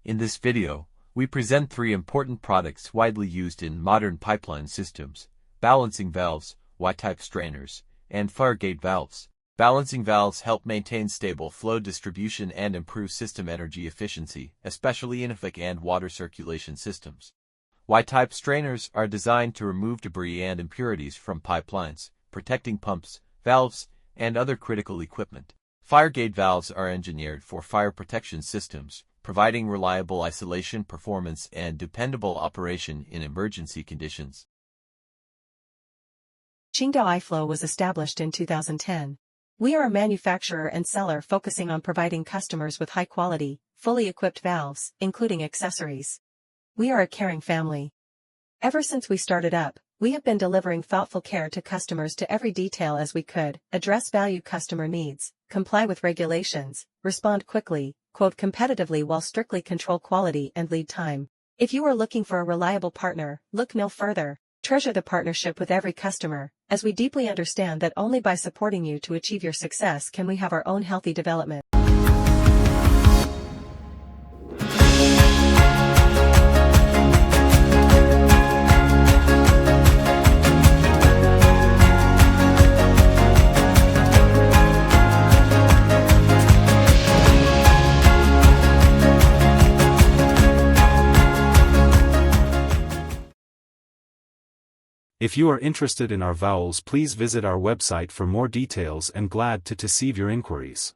In this video, we present three important products widely used in modern pipeline systems: balancing valves, Y-type strainers, and fire gate valves. Balancing valves help maintain stable flow distribution and improve system energy efficiency, especially in HVAC and water circulation systems. Y-type strainers are designed to remove debris and impurities from pipelines, protecting pumps, valves, and other critical equipment. Fire gate valves are engineered for fire protection systems, providing reliable isolation performance and dependable operation in emergency conditions. Qingdao iFlow was established in 2010. We are a manufacturer and seller focusing on providing customers with high-quality, fully equipped valves, including accessories. We are a caring family. Ever since we started up, we have been delivering thoughtful care to customers to every detail as we could, address value customer needs, comply with regulations, respond quickly, quote competitively while strictly control quality and lead time. If you are looking for a reliable partner, look no further. Treasure the partnership with every customer, as we deeply understand that only by supporting you to achieve your success can we have our own healthy development. If you are interested in our valves, please visit our website for more details and glad to receive your inquiries.